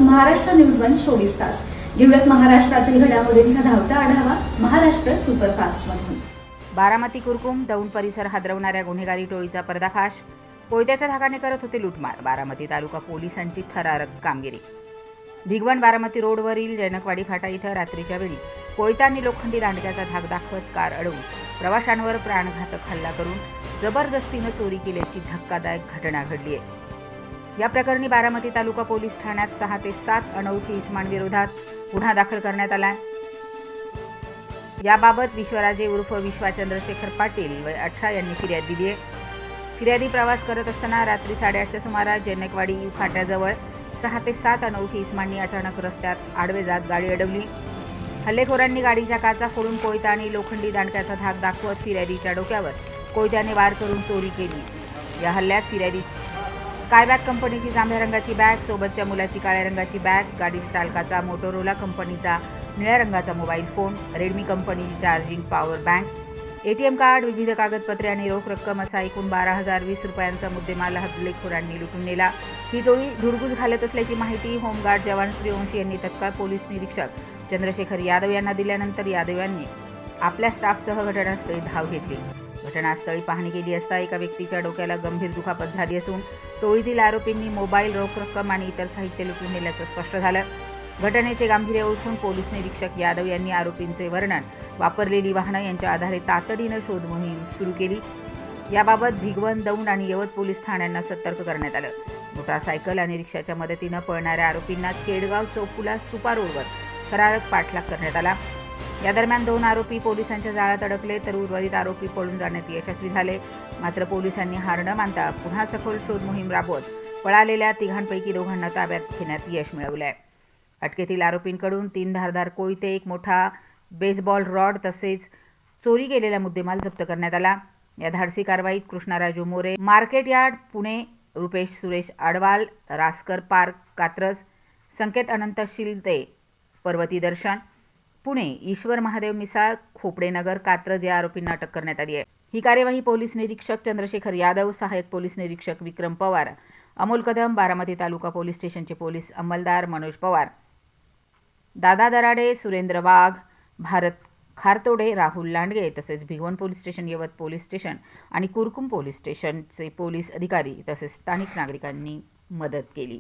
पाहतात महाराष्ट्र न्यूज 1 24 तास. घेऊयात महाराष्ट्रातील घडामोडींचा धावता आढावा महाराष्ट्र सुपरफास्ट मधून. बारामती कुरकुम दौंड परिसर हादरवणाऱ्या गुन्हेगारी टोळीचा पर्दाफाश. कोयत्याच्या धाकाने करत होते लूटमार. बारामती तालुका पोलिसांची थरारक कामगिरी. भिगवण बारामती रोडवरील जनकवाडी फाटा इथं रात्रीच्या वेळी कोयता आणि लोखंडी दांडक्याचा धाक दाखवत कार अडवून प्रवाशांवर प्राणघातक हल्ला करून जबरदस्तीनं चोरी केल्याची धक्कादायक घटना घडली आहे. या प्रकरणी बारामती तालुका पोलीस ठाण्यात 6 ते 7 अनोळखी इसमांविरोधात गुन्हा दाखल करण्यात आला. याबाबत विश्वराजे उर्फ विश्वा चंद्रशेखर पाटील वय 18 यांनी फिर्याद दिली आहे. फिर्यादी प्रवास करत असताना रात्री 8:30च्या सुमारास जनकवाडी फाट्याजवळ 6 ते 7 अनोळखी इसमांनी अचानक रस्त्यात आडवे जात गाडी अडवली. हल्लेखोरांनी गाडीच्या काचा फोडून कोयता आणि लोखंडी दांडक्याचा धाक दाखवत फिर्यादीच्या डोक्यावर कोयत्याने वार करून चोरी केली. या हल्ल्यात फिर्यादी स्कायबॅग कंपनीची जांभळ्या रंगाची बॅग, सोबतच्या मुलाची काळ्या रंगाची बॅग, गाडीच्या चालकाचा मोटोरोला कंपनीचा निळ्या रंगाचा मोबाईल फोन, रेडमी कंपनीची charging power bank, ATM card, विविध कागदपत्रे आणि रोख रक्कम असा एकूण 12,020 रुपयांचा मुद्देमाल हल्लेखोरांनी लुटून नेला. ही टोळी धुडगूस घालत असल्याची माहिती होमगार्ड जवान सूर्यवंशी यांनी तत्काळ पोलीस निरीक्षक चंद्रशेखर यादव यांना दिल्यानंतर यादव यांनी आपल्या स्टाफसह घटनास्थळी धाव घेतली. घटनास्थळी पाहणी केली असता एका व्यक्तीच्या डोक्याला गंभीर दुखापत झाली असून टोळीतील आरोपींनी मोबाईल, रोख रक्कम आणि इतर साहित्य लुटून नेल्याचं स्पष्ट झालं. घटनेचे गांभीर्य ओळखून पोलीस निरीक्षक यादव यांनी आरोपींचे वर्णन, वापरलेली वाहनं यांच्या आधारे तातडीनं शोध मोहीम सुरू केली. याबाबत भिगवण, दौंड आणि यवत पोलीस ठाण्यांना सतर्क करण्यात आलं. मोटारसायकल आणि रिक्षाच्या मदतीनं पळणाऱ्या आरोपींना केडगाव चौफुला सुपा रोडवर थरारक पाठलाग करण्यात आला. या दरम्यान 2 आरोपी पोलिसांच्या जाळ्यात अडकले तर उर्वरित आरोपी पळून जाण्यात यशस्वी झाले. मात्र पोलिसांनी हार न मानता पुन्हा सखोल शोध मोहीम राबवत पळालेल्या 3घांपैकी 2घांना ताब्यात घेण्यात यश मिळवलंय. अटकेतील आरोपींकडून 3 धारदार कोयते, एक मोठा बेसबॉल रॉड तसेच चोरी केलेला मुद्देमाल जप्त करण्यात आला. या धाडसी कारवाईत Krishnaraju More, market yard Pune, Rupesh Suresh Adwal, Raskar park Katraj, Sanket Anant Shilte, Parvati Darshan Pune, Ishwar Mahadev Misal, Khopdenagar Katraj या आरोपींना अटक करण्यात आली आहे. ही कार्यवाही पोलीस निरीक्षक चंद्रशेखर यादव, सहाय्यक पोलीस निरीक्षक विक्रम पवार, अमोल कदम, बारामती तालुका पोलीस स्टेशनचे पोलीस अंमलदार मनोज पवार, दादा दराडे, सुरेंद्र वाघ, भारत खारतोडे, राहुल लांडगे तसेच भिगवण पोलीस स्टेशन, यवत पोलीस स्टेशन आणि कुरकुम पोलीस स्टेशनचे पोलीस अधिकारी तसेच स्थानिक नागरिकांनी मदत केली.